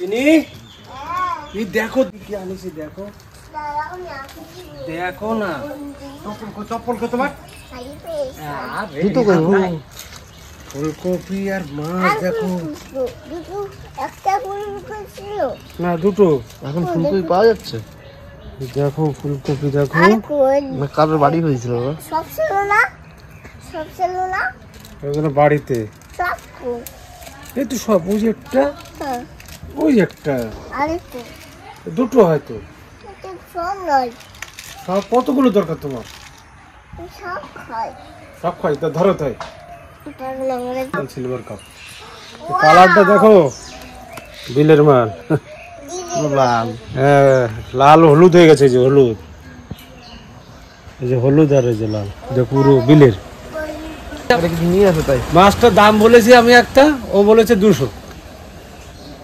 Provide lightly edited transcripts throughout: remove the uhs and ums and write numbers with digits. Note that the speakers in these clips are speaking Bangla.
চিনি তুই দেখো কি আনিছি দেখো দেখো না চপ্পল কো তোমার ফুলকপি আর মাছ দেখো না দুটো এখন ফুলকপি পাওয়া যাচ্ছে। দেখো ফুলকপি দেখো কারোর বাড়ি হয়েছিল ওগুলো বাড়িতে এই তো সব ওই একটা ওই একটা দুটো হয়তো সব কতগুলো দরকার তোমার সব খাই তো ধরো তাই সিলভার কাপ কালারটা দেখো বিলের মাল লাল হ্যাঁ লাল হলুদ হয়ে গেছে যে হলুদ এই যে হলুদ আর এই যে লাল যে পুরো বিলের নিয়ে আসো তাই। মাছটার দাম বলেছি আমি একটা ও বলেছে 200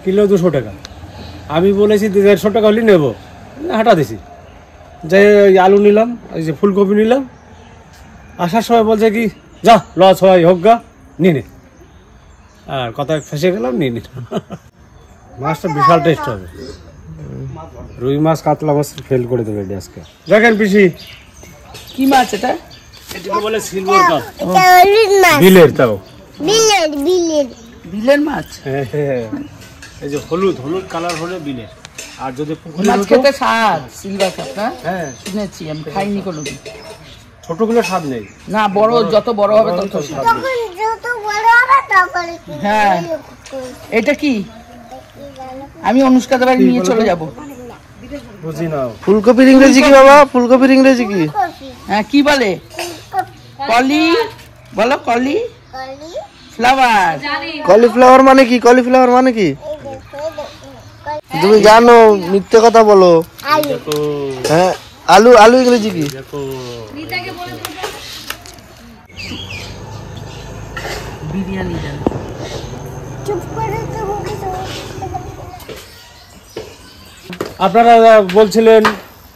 কিলো 200 টাকা আমি বলেছি 150 টাকা হলে নেবো হাঁটা দিছি যাই আলু নিলাম এই যে ফুলকপি নিলাম আসার সময় বলছে কি যা লস হয় হোক গা নিয়ে নে আর কথায় ফেসে গেলাম নিয়ে নি মাছটা বিশাল টেস্ট হবে রুই মাছ কাতলা মাছ ফেল করে দেবে আজকে দেখেন পিসি কি মাছ এটা? এটাকে বলে সিলভার কাপ বিলের তাও বিলের মাছ। এই যে হলুদ হলুদ কালার হলে বিলের আর যদি মাছ খেতে স্বাদ সিলভার কাপ না হ্যাঁ শুনেছি আমি খাইনি কোনোদিন। ছোটগুলো স্বাদ নেই না বড় যত বড় হবে তত স্বাদ। হ্যাঁ এটা কি আমি অনুষ্কাদের বাড়ি নিয়ে চলে যাব। বুঝি না ফুলকপির ইংরেজি কি বাবা? ফুলকপির ইংরেজি কি? হ্যাঁ কি বলে? কলি বলো কলি ফ্লাওয়ার। কলিফ্লাওয়ার মানে কি? কলিফ্লাওয়ার মানে কি তুমি জানো? মিথ্যে কথা বলো। হ্যাঁ আলু আলু ইংরেজি কি? বিরিয়ানি জানো? আপনারা বলছিলেন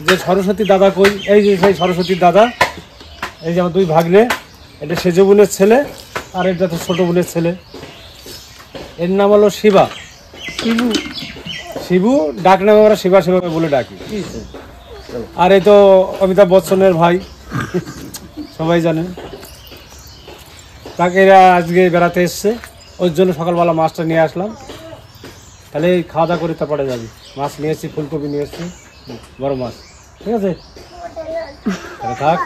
যে সরস্বতী দাদা কই, এই যে সেই সরস্বতীর দাদা, এই যে আমার দুই ভাগ্নে, এটা সেজ বোনের ছেলে আর এটা তো ছোট বোনের ছেলে। এর নাম হলো শিবা, শিবু, শিবু ডাক নামে আমরা শিবা শিবা বলে ডাকি। আর এই তো অমিতাভ বচ্চনের ভাই, সবাই জানেন। তাকে এরা আজকে বেড়াতে এসছে, ওর জন্য সকালবেলা মাছটা নিয়ে আসলাম। তাহলে খাওয়া দাওয়া করে তারপরে যাবি। মাছ নিয়ে এসেছি, ফুলকপি নিয়ে এসেছি, বড় মাছ, ঠিক আছে? তাহলে থাক,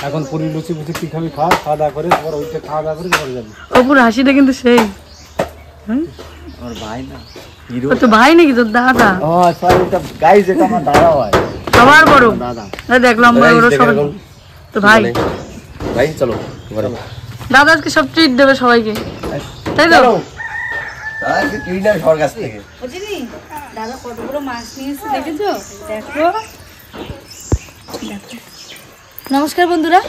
এখন পুরি লুচি ফুচি কি খাবি খা, খাওয়া দাওয়া করে তারপর ওইটা খাওয়া দাওয়া করে তারপরে যাবি। অপুর হাসিটা কিন্তু সেই আমার ভাই না, ও তো ভাই নাকি তোর দাদা? ও সরি, এটা গাইস, এটা আমার দাদা হয়, সবার বড় দাদা। দেখলাম বড় বড় সবাই তো ভাই। ভাই চলো ঘরে, দাদা আজকে সব ট্রিট দেবে সবাইকে, তাই তো? আজকে ট্রিটার সবার কাছ থেকে। বুঝিনি দাদা কত বড় মাছ নিয়েছে, দেখেছো? দেখো দেখো। নমস্কার বন্ধুরা,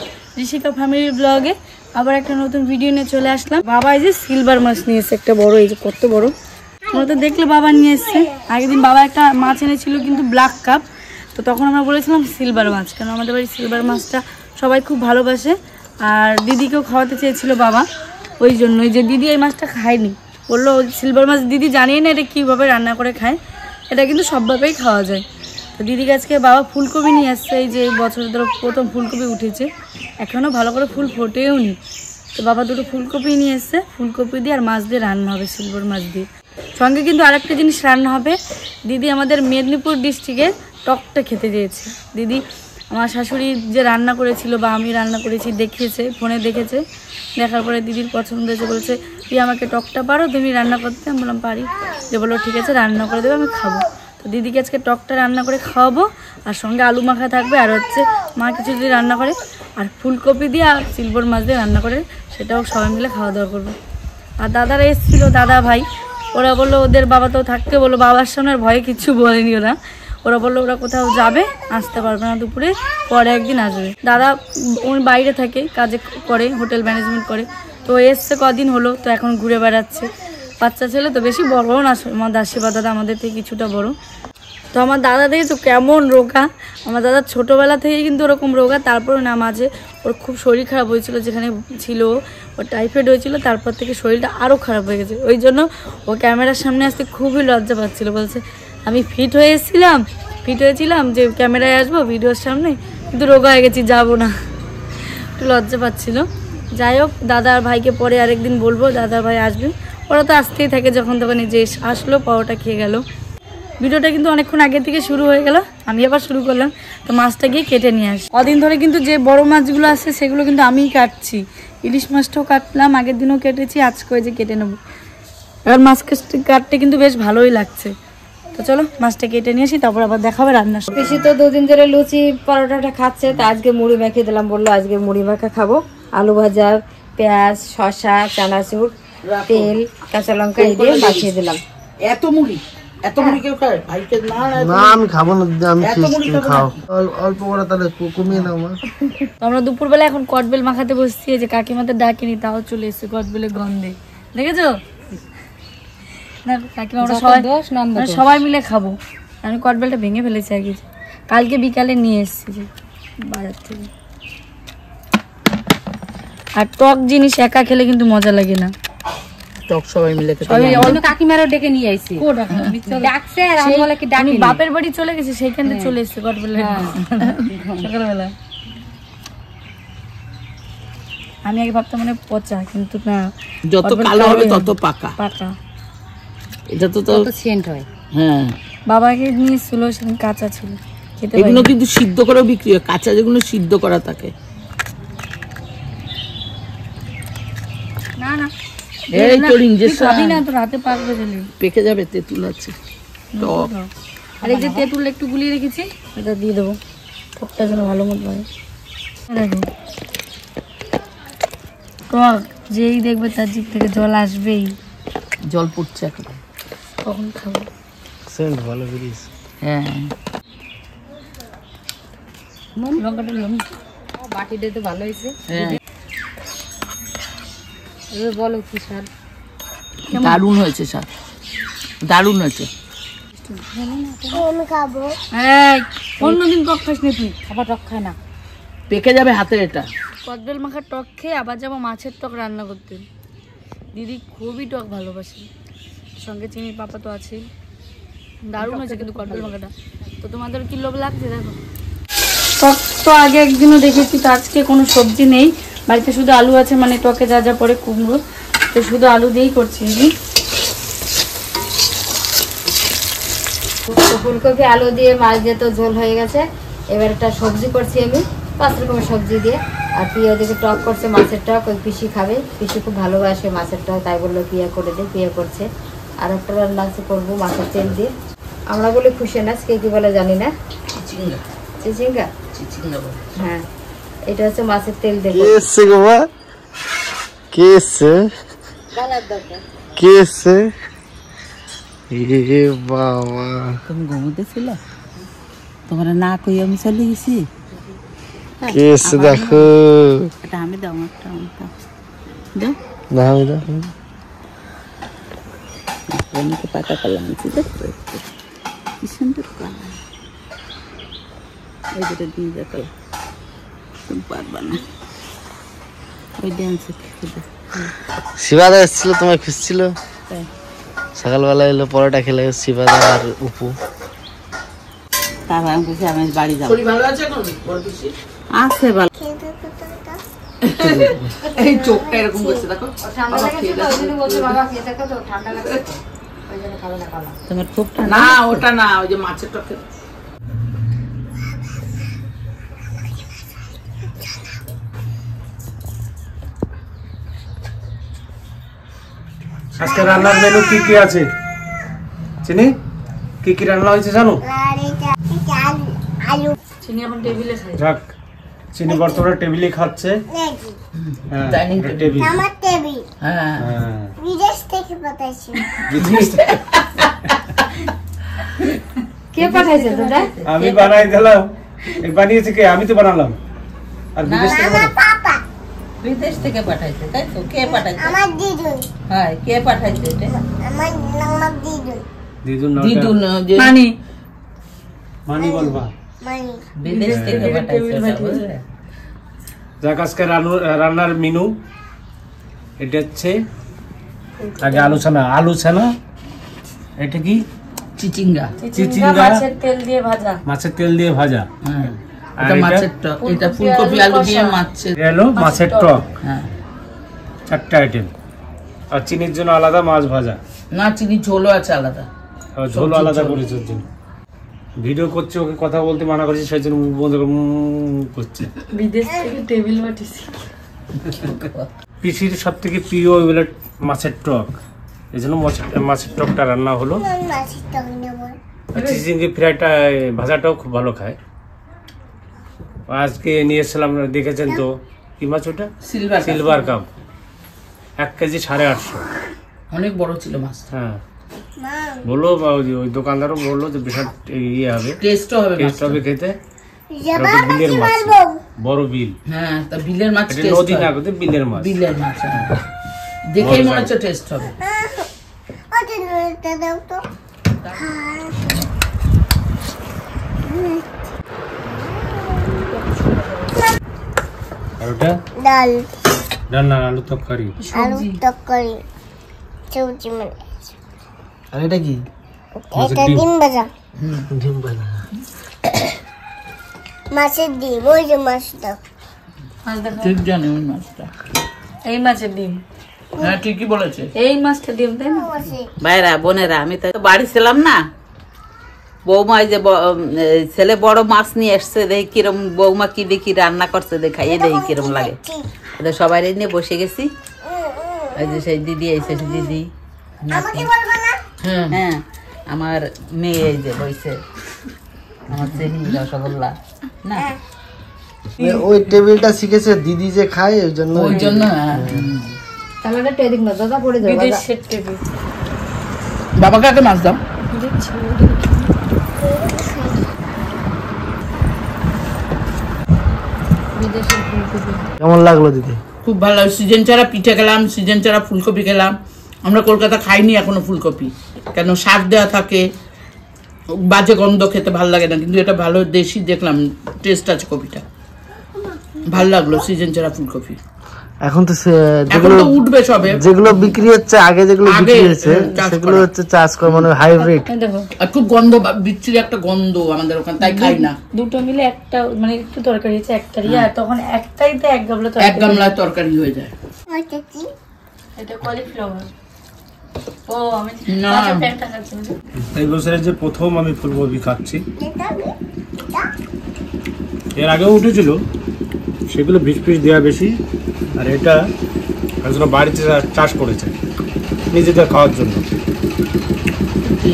ঋষিকা ফ্যামিলি ব্লগে আবার একটা নতুন ভিডিও নিয়ে চলে আসলাম। বাবা এই যে সিলভার মাছ নিয়েছে একটা বড়, এই যে কত বড়। তোমরা তো দেখলে বাবা নিয়ে এসছে। আগের দিন বাবা একটা মাছ এনেছিল কিন্তু ব্ল্যাক কাপ, তো তখন আমরা বলেছিলাম সিলভার মাছ, কারণ আমাদের বাড়ি সিলভার মাছটা সবাই খুব ভালোবাসে। আর দিদিকেও খাওয়াতে চেয়েছিল বাবা, ওই জন্যই যে দিদি এই মাছটা খায়নি, বললো সিলভার মাছ দিদি জানিয়ে না এটা কীভাবে রান্না করে খায়, এটা কিন্তু সবভাবেই খাওয়া যায়। তো দিদিকে আজকে বাবা ফুলকপি নিয়ে আসছে, এই যে বছর ধরে প্রথম ফুলকপি উঠেছে, এখনও ভালো করে ফুল ফোটেও নি। তো বাবা দুটো ফুলকপি নিয়ে এসছে, ফুলকপি দিয়ে আর মাছ দিয়ে রান্না হবে, সিলভার মাছ দিয়ে। সঙ্গে কিন্তু আরেকটা জিনিস রান্না হবে। দিদি আমাদের মেদিনীপুর ডিস্ট্রিক্টের টকটা খেতে চেয়েছে। দিদি আমার শাশুড়ি যে রান্না করেছিল বা আমি রান্না করেছি দেখিয়েছে, ফোনে দেখেছে, দেখার পরে দিদির পছন্দ হয়েছে, বলেছে তুই আমাকে টকটা পারো তুমি রান্না করতে? আমি বললাম পারি। যে বললো ঠিক আছে রান্না করে দেবে, আমি খাবো। তো দিদিকে আজকে টকটা রান্না করে খাওয়াবো, আর সঙ্গে আলু মাখা থাকবে, আর হচ্ছে মা কিছু যদি রান্না করে, আর ফুলকপি দিয়ে আর সিলভার মাছ দিয়ে রান্না করে সেটাও সবাই মিলে খাওয়া দাওয়া করবো। আর দাদারা এসেছিলো, দাদা ভাই, ওরা বললো ওদের বাবা তো থাকতে, বললো বাবার সামনে ভয়ে কিচ্ছু বলেনি ওরা। ওরা বললো ওরা কোথাও যাবে, আসতে পারবে না দুপুরে, পরে একদিন আসবে। দাদা ওর বাইরে থাকে, কাজে করে, হোটেল ম্যানেজমেন্ট করে, তো এসছে কদিন হলো, তো এখন ঘুরে বেড়াচ্ছে। বাচ্চা ছেলে তো, বেশি বড়ও না, আমার আশীর্বাদ দাদা আমাদের থেকে কিছুটা বড়। তো আমার দাদা দেখেছো কেমন রোগা, আমার দাদা ছোটোবেলা থেকেই কিন্তু ওরকম রোগা। তারপরে না মাঝে ওর খুব শরীর খারাপ হয়েছিল, যেখানে ছিল ও টাইফয়েড হয়েছিল, তারপর থেকে শরীরটা আরও খারাপ হয়ে গেছে। ওই জন্য ও ক্যামেরার সামনে আসতে খুবই লজ্জা পাচ্ছিল। বলছে আমি ফিট হয়েছিলাম যে ক্যামেরায় আসবো ভিডিওর সামনে, কিন্তু রোগা হয়ে গেছি, যাবো না, একটু লজ্জা পাচ্ছিল। যাই হোক, দাদা আর ভাইকে পরে আরেকদিন বলবো, দাদা ভাই আসবে, ওরা তো আসতেই থাকে যখন তখন। যে আসলো, পাওয়াটা খেয়ে গেল। ভিডিওটা কিন্তু অনেকক্ষণ আগে থেকে শুরু হয়ে গেল, আমি আবার শুরু করলাম। তো মাছটা গিয়ে কেটে নিয়ে আসি। কদিন ধরে কিন্তু যে বড় মাছগুলো আছে সেগুলো কিন্তু আমিই কাটছি। ইলিশ মাছটাও কাটলাম, আগের দিনও কেটেছি, আজকে যে কেটে নেবো। এবার মাছ কাটতে কিন্তু বেশ ভালোই লাগছে। তো চলো মাছটা কেটে নিয়ে আসি, তারপর আবার দেখাবে রান্না। পিসি তো দুদিন ধরে লুচি পরোটাটা খাচ্ছে, তা আজকে মুড়ি মেখে দিলাম, বললো আজকে মুড়ি মাখা খাবো। আলু ভাজা, পেঁয়াজ, শসা, চানাচুর, তেল, কাঁচা লঙ্কা এই দিয়ে মাখিয়ে দিলাম। এত মুড়ি কেউ খায়? ভাইকে না আমি খাবো না দিদি, আমি খাও অল্প করে, তাহলে কমিয়ে নাও মা। তো আমরা দুপুরবেলা এখন কটবেল মাখাতে বসছি, যে কাকিমাদের ডাকিনি, তাও চলে এসছে কটবেলের গন্ধে, দেখেছো না কাকিমা? আমরা সবাই মিলে খাবো। আমি কটবেলটা ভেঙে ফেলেছি আর কিছু, কালকে বিকালে নিয়ে এসছি যে বাজার থেকে। আর টক জিনিস একা খেলে কিন্তু মজা লাগে না, টক সবাই মিলে কাকিমারও ডেকে নিয়ে আইছি, ডাকছে আর আমি বলে কি ডাকি, বাপের বাড়ি চলে গেছে, সেইখানে চলে এসছে কটবেলের সকালবেলা। আমি আগে ভাবতাম মানে পচা, কিন্তু না, যত কালো হবে তত পাকা। এটা তো সেন্ট হয়। হ্যাঁ, বাবাকে নিয়ে ছিল, সেদিন কাঁচা ছিল, খেতে এগুলো কিন্তু সিদ্ধ করেও বিক্রি হয়, কাঁচা যেগুলো সিদ্ধ করা থাকে। না না এই তোর ইনজেকশন খাবি না, তো রাতে পাকবে চলে, পেকে যাবে। তেঁতুল আছে, টক। আর এই যে তেঁতুল একটু গুলিয়ে রেখেছি, এটা দিয়ে দেবো, টকটা যেন ভালো মতো হয়। দেখো টক, যেই দেখবে তার জিভ থেকে জল আসবেই। জল পড়ছে এখন, কখন খাবো? সেন্ট ভালো বেরিয়েছে। হ্যাঁ, লঙ্কাটা বাটিটা তো ভালো হয়েছে। হ্যাঁ, এবার বলো কি স্বাদ? দারুণ হয়েছে স্বাদ, দারুণ হয়েছে। অন্যদিন টক খাস না তুই, খাবার টক খায় না, পেকে যাবে হাতে। এটা কদবেল মাখার টক খেয়ে আবার যাবো মাছের টক রান্না করতে। দিদি খুবই টক ভালোবাসে, সঙ্গে চিনির পাপা তো আছে। দারুণ হয়েছে কিন্তু কদবেল মাখাটা। তো তোমাদের কি লোভ লাগছে? দেখো টক তো আগে একদিনও দেখেছি, তো আজকে কোনো সবজি নেই বাড়িতে, শুধু আলু আছে, মানে টকে যা যা পরে কুমড়ো, তো শুধু আলু দিয়েই করছি। ফুলকপি আলু দিয়ে মাছ দিয়ে তো ঝোল হয়ে গেছে। এবার একটা সবজি করছি আমি 5 রকমের সবজি দিয়ে, আর পিয়া দিকে টক করছে, মাছের টক। ওই পিসি খাবে, পিসি খুব ভালোবাসে মাছের টক, তাই বললো পিয়া করে দে, পিয়া করছে। আর একটা রান্না করবো মাছের তেল দিয়ে, আমরা বলি খুশি নাচ, কে কি বলে জানি না, চিচিঙ্গা। হ্যাঁ, এটা হচ্ছে মাছের তেল দিয়ে। কে এসছে গো মা? কে এসছে? কে এসছে? এ বাবা, তুমি ঘুমোতে ছিল, তোমার না কই আমি চলে গেছি। কে এসছে দেখো। এটা আমি দাও, একটা দাও, না আমি দাও, অনেকে পাকা কালাম আছে, দেখো কি সুন্দর কালাম। ওই যেটা দিয়ে দেখো, তুমি পারবা না, ওই ড্যান্স। শিবাদা এসেছিল, তোমায় খুঁজছিল সকালবেলা, এলো পরোটা খেলে শিবাদা আর উপু। তারপর আমি বলছি আমি বাড়ি যাবো। ভালো আছে এখন? আছে ভালো। এই চোখটা এরকম করছে দেখো, তোমার খুব না, ওটা না, ওই যে মাছের টকে। আজকে রান্নার মেনু কি কি আছে চিনি? কি কি রান্না হয়েছে জানো? চিনি এখন টেবিলে খাই। যাক, চিনি বর্তমানে টেবিলে খাচ্ছে। হ্যাঁ, ডাইনিং টেবিল। হ্যাঁ, বিদেশ কে পাঠাইছে তোরা? আমি বানাই দিলাম। বানিয়েছে কে? আমি তো বানালাম। আর বিদেশ থেকে পাঠাইছে, তাই তো? কে পাঠাইছে? আমার দিদুন। হ্যাঁ, কে পাঠাইছে এটা? আমার দিদুন। দিদুন যে মানি বলবা, বিদেশ থেকে পাঠাইছে, বুঝলে? যাক, আজকে রান্নার মেনু এটা হচ্ছে আগে আলু ছানা। এটা কি? চিচিঙ্গা। চিচিঙ্গা মাছের তেল দিয়ে ভাজা। মাছের তেল দিয়ে ভাজা। হ্যাঁ, আর এটা এটা মাছের টক। এটা ফুলকপি আলু দিয়ে মাছের। এটা হলো মাছের টক। হ্যাঁ, 4টা আইটেম। আর চিনির জন্য আলাদা মাছ ভাজা। না চিনি ঝোলও আছে আলাদা। আর ঝোল আলাদা করেছে ওর জন্য। ভিডিও করছে, ওকে কথা বলতে মানা করছে, সেই জন্য মুখ বন্ধ করছে। বিদেশ থেকে টেবিল বাটিছি। পিসির সব থেকে প্রিয় ওইগুলো মাছের টক, এই জন্য মাছের টকটা রান্না হলো। চিচিঙ্গি ফ্রাইটা ভাজাটাও খুব ভালো খায়। আজকে নিয়ে এসেছিলাম, দেখেছেন তো, কি মাছ ওটা? Silver cup. 1 কেজি 850। অনেক বড় ছিল মাছ। হ্যাঁ, বললো ওই দোকানদারও বললো যে বিশাল ইয়ে হবে, টেস্টও হবে, টেস্ট হবে খেতে। বিলের মাছ, বড় বিল। হ্যাঁ, তা বিলের মাছ এটা টেস্ট নদী না, হবে। বিলের মাছ। বিলের মাছ, হ্যাঁ। দেখেই মনে হচ্ছে টেস্ট হবে। আর ওটা ডাল, না আলু তরকারি। আলু তরকারি, সবজি মানে। আর এটা কি? এটা ডিম ভাজা। ডিম ভাজা। মাছের ডিম, ওই যে মাছটা। ঠিক জানি ওই মাছটা। এই মাছের ডিম, হ্যাঁ ঠিকই বলেছে। এই মাছটা ডিম, তাই না? ভাইরা বোনেরা, আমি তো বাড়ি ছিলাম না, বৌমা এই যে ছেলে বড় মাছ নিয়ে এসছে, দেখি কিরম বৌমা কি দেখি রান্না করছে, দেখাইয়ে দেখি কিরম লাগে। সবাই নিয়ে বসে গেছি। ওই যে সেই দিদি এসে, দিদি নাতি, হ্যাঁ আমার মেয়ে এই যে বইছে, আমার চেনি রসগোল্লা না, ওই টেবিলটা শিখেছে দিদি যে খায়, ওই জন্য। তাহলে একটা এদিক না দাদা পড়ে যাবে। বিদেশের টেবিল। বাবাকে আগে মাছ দাও। কেমন লাগলো দিদি? খুব ভালো। সিজন ছাড়া পিঠে খেলাম, সিজন ছাড়া ফুলকপি খেলাম। আমরা কলকাতা খাইনি এখনো ফুলকপি, কেন সার দেওয়া থাকে, বাজে গন্ধ, খেতে ভালো লাগে না। কিন্তু এটা ভালো, দেশি দেখলাম, টেস্ট আছে কপিটা, ভালো লাগলো। সিজন ছাড়া ফুলকপি এখন তো এখন তো উঠবে সবে। যেগুলো বিক্রি হচ্ছে, আগে যেগুলো বিক্রি হচ্ছে সেগুলো হচ্ছে চাষ করা, মানে হাইব্রিড। দেখো, আর খুব গন্ধ, বিচ্ছিরি একটা গন্ধ আমাদের ওখানে, তাই খাই না। দুটো মিলে একটা, মানে একটু তরকারি হচ্ছে একটারই, আর তখন একটাইতে 1 গামলা এক তরকারি। গামলায় তরকারি হয়ে যায়। ওইটা কি? এটা কলিফ্লাওয়ার। ও আমি না। মাছের প্যানটা খাচ্ছি না। এই বছরে যে প্রথম আমি ফুলকপি খাচ্ছি। এটা কি? এর আগেও উঠেছিল, সেগুলো পিস দেওয়া বেশি। আর এটা একজন বাড়িতে চাষ করেছে নিজেদের খাওয়ার জন্য,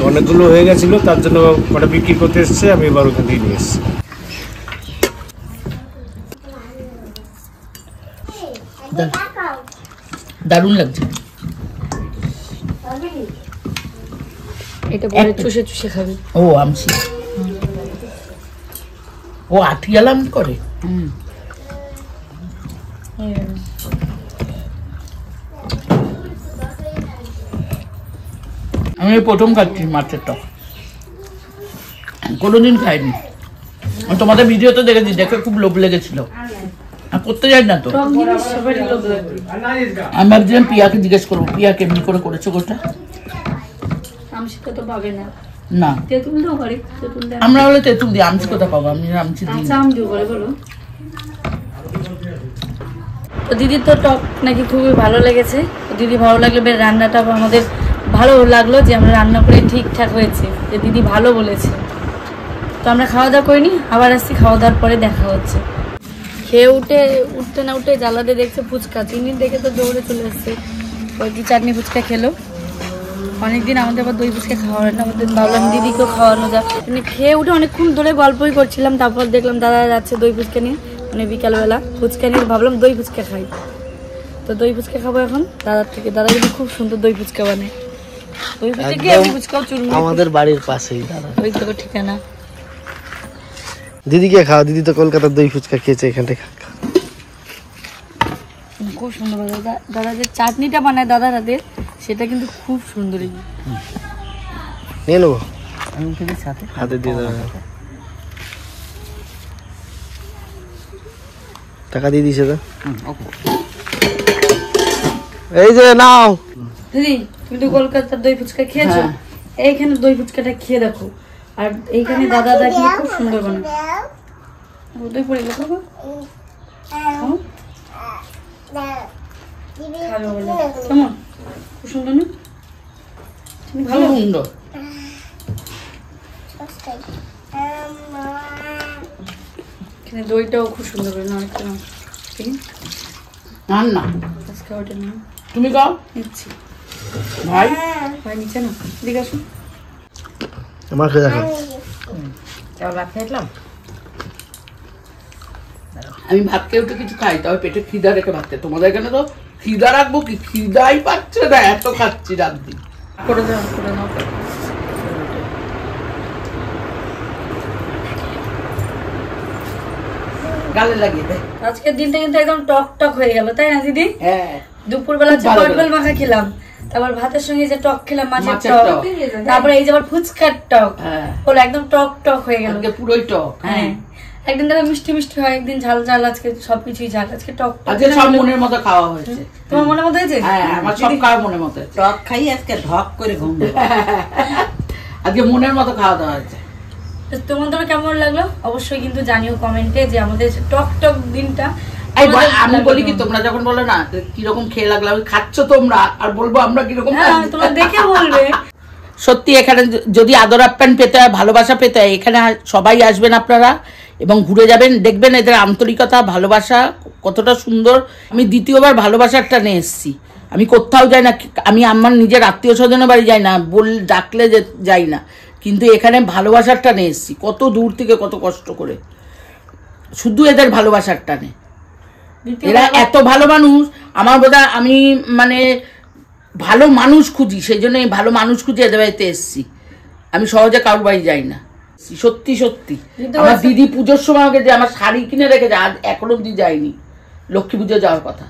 অনেকগুলো হয়ে গেছিল, তার জন্য কটা বিক্রি করতে এসছে, আমি এবার ওখান থেকে নিয়ে এসেছি। দারুণ লাগছে। এটা পরে চুষে চুষে খাবে। ও আমসি, ও আঠিয়ালাম করে। আমি প্রথম খাচ্ছি মাছের টক, কোনোদিন খাইনি। তোমাদের ভিডিওতে দেখেছি, দেখে খুব লোভ লেগেছিল, আর করতে যাই না তো। টক জিনিস সবারই লোভ লাগে। আমি ভাবছিলাম পিয়াকে জিজ্ঞেস করবো, পিয়া কেমনি করে করেছো গোটা। আমসিটা তো পাবে না, না, তেঁতুল দিও করে, তেঁতুল দেয়। আমরা হলে তেঁতুল দিই, আমসি কোথা পাবো, আমি আমসি দিই আচ্ছা, না। আম দিও করে বলো। তো দিদির তো টক নাকি খুবই ভালো লেগেছে। তো দিদি ভালো লাগলে বেশ, রান্নাটা আমাদের ভালো লাগলো যে আমরা রান্না করে ঠিকঠাক হয়েছে, যে দিদি ভালো বলেছে। তো আমরা খাওয়া দাওয়া করিনি, আবার আসছি, খাওয়া দাওয়ার পরে দেখা হচ্ছে। খেয়ে উঠতে না উঠে জ্বালাতে দেখছে ফুচকা, চিনি দেখে তো দৌড়ে চলে আসছে। ওই কি চাটনি ফুচকা খেলো। অনেকদিন আমাদের আবার দই ফুচকা খাওয়া হয় না, আমাদের ভাবলাম দিদিকেও খাওয়ানো যাক। মানে খেয়ে উঠে অনেকক্ষণ ধরে গল্পই করছিলাম, তারপর দেখলাম দাদা যাচ্ছে দই ফুচকা নিয়ে, মানে বিকালবেলা ফুচকা নিয়ে, ভাবলাম দই ফুচকা খাই। তো দই ফুচকা খাবো এখন দাদার থেকে। দাদা কিন্তু খুব সুন্দর দই ফুচকা বানায়। দই ফুচকা কি আমি ফুচকাও চুরমুড়ি, আমাদের বাড়ির পাশেই দাদা। ওই তো ঠিকানা। দিদিকে খাও, দিদি তো কলকাতার দই ফুচকা খেয়েছে, এখান থেকে খুব সুন্দর দাদা। দাদা যে চাটনিটা বানায় দাদার হাতে, সেটা কিন্তু খুব সুন্দর। নিয়ে নেবো, আমি কিন্তু সাথে হাতে দিয়ে দেবো। টাকা দিয়ে দিছে তো। এই যে নাও। দিদি তুমি তো কলকাতার দই ফুচকা খেয়েছো, এইখানে দই ফুচকাটা খেয়ে দেখো। আর এইখানে দাদা দেখি খুব সুন্দর বানায়। দই পড়ে গেল বাবা, খাবে বলে কেমন? খুব সুন্দর না? ভালো সুন্দর। এখানে দইটাও খুব সুন্দর করে না, অনেকটা না ঠিক আর না আজকে ওইটা না তুমি খাও নিচ্ছি। ভাই। ভাই নিচে না, দিকে আসুন। আমার খেয়ে দেখো। ভাত খাইলাম। আমি ভাত খেয়ে উঠে কিছু খাই, তবে পেটে খিদা রেখে ভাত খাই। তোমাদের এখানে তো খিদা রাখবো কি, খিদাই পাচ্ছে না, এত খাচ্ছি রাত দিন। করে দাও, করে নাও। গালে লাগিয়ে দেয়। আজকের দিনটা কিন্তু একদম টক টক হয়ে গেল, তাই না দিদি? হ্যাঁ, দুপুরবেলা খুব ভালো পটল লাগলো। মাখা খেলাম, তারপর ভাতের সঙ্গে যে টক খেলাম মাছের মাছের টক, টক। তারপরে এই যে আবার ফুচকার টক হ্যাঁ। হলো, একদম টক টক হয়ে গেল। আজকে পুরোই টক। হ্যাঁ, একদিন ধরে মিষ্টি মিষ্টি হয়, একদিন ঝাল ঝাল, আজকে সবকিছুই ঝাল, আজকে টক টক। আজকে সব মনের মতো খাওয়া হয়েছে। তোমার মনে মতো হয়েছে? হ্যাঁ, আমার সব খাওয়া মনের মতো হয়েছে। টক খাই আজকে ঢক করে ঘুম দেবো। আজকে মনের মতো খাওয়া দাওয়া হয়েছে। তো তোমাদের কেমন লাগলো অবশ্যই কিন্তু জানিও কমেন্টে, যে আমাদের টক টক দিনটা। এই তোমাদের আমি লাগলো বলি কি, কেমন? তোমরা যখন বলো না কিরকম খেয়ে লাগলো, আমি খাচ্ছ তোমরা, আর বলবো আমরা কিরকম হ্যাঁ, খাচ্ছি। তোমরা দেখে বলবে। সত্যি এখানে যদি আদর আপ্যায়ন পেতে হয়, ভালোবাসা পেতে হয়, এখানে সবাই আসবেন আপনারা এবং ঘুরে যাবেন, দেখবেন এদের আন্তরিকতা, ভালোবাসা কতটা সুন্দর। আমি দ্বিতীয়বার ভালোবাসার টানে এসেছি। আমি কোথাও যাই না, আমি আমার নিজের আত্মীয় স্বজনের বাড়ি যাই না, ডাকলে যাই না, কিন্তু এখানে ভালোবাসার টানে এসেছি, কত দূর থেকে, কত কষ্ট করে, শুধু এদের ভালোবাসার টানে। এরা এত ভালো মানুষ, আমার বোধহয় আমি মানে ভালো মানুষ খুঁজি, সেই জন্য ভালো মানুষ খুঁজে এদের বাড়িতে এসেছি। আমি সহজে কারোর বাড়ি যাই না, সত্যি সত্যি। আমার দিদি পুজোর সময় আমাকে যে আমার শাড়ি কিনে রেখেছে, আজ এখনো অব্দি যায়নি, লক্ষ্মী পুজো যাওয়ার কথা।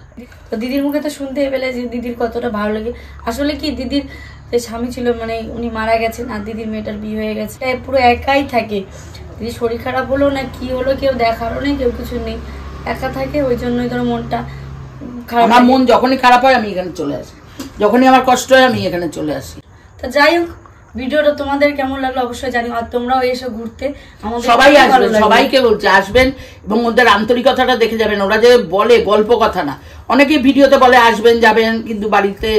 তো দিদির মুখে তো শুনতে পেলে যে দিদির কতটা ভালো লাগে। আসলে কি, দিদির যে স্বামী ছিল, মানে উনি মারা গেছেন, আর দিদির মেয়েটার বিয়ে হয়ে গেছে, পুরো একাই থাকে। দিদি শরীর খারাপ হলো না কি হলো, কেউ দেখারও নেই, কেউ কিছু নেই, একা থাকে, ওই জন্যই ধরো মনটা খারাপ। আমার মন যখনই খারাপ হয় আমি এখানে চলে আসি, যখনই আমার কষ্ট হয় আমি এখানে চলে আসি। তো যাই হোক, ভিডিওটা তোমাদের কেমন লাগলো অবশ্যই জানিও, আর তোমরাও এসে ঘুরতে আমাদের সবাই খুব ভালো আসবেন, লাগবে। সবাইকে বলছে আসবেন এবং ওদের আন্তরিকতাটা দেখে যাবেন। ওরা যে বলে গল্প কথা না, অনেকে ভিডিওতে বলে আসবেন যাবেন, কিন্তু বাড়িতে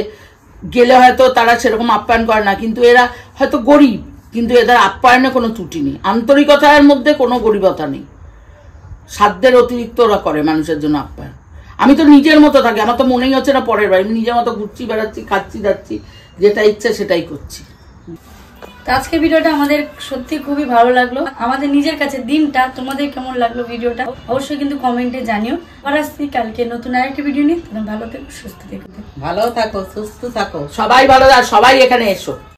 গেলে হয়তো তারা সেরকম আপ্যায়ন করে না, কিন্তু এরা হয়তো গরিব, কিন্তু এদের আপ্যায়নে কোনো ত্রুটি নেই, আন্তরিকতার মধ্যে কোনো গরিবতা নেই, সাধ্যের অতিরিক্ত ওরা করে মানুষের জন্য আপ্যায়ন। আমি তো নিজের মতো থাকি, আমার তো মনেই হচ্ছে না পরের বাড়ি, আমি নিজের মতো ঘুরছি, বেড়াচ্ছি, খাচ্ছি, যাচ্ছি, যেটা ইচ্ছে সেটাই করছি। তো আজকে ভিডিওটা আমাদের সত্যি খুবই ভালো লাগলো, আমাদের নিজের কাছে দিনটা। তোমাদের কেমন লাগলো ভিডিওটা অবশ্যই কিন্তু কমেন্টে জানিও। আবার আসছি কালকে নতুন আরেকটি ভিডিও নিয়ে। ভালো থেকো, সুস্থ থেকো। ভালো থাকো, সুস্থ থাকো। সবাই ভালো, আর সবাই এখানে এসো।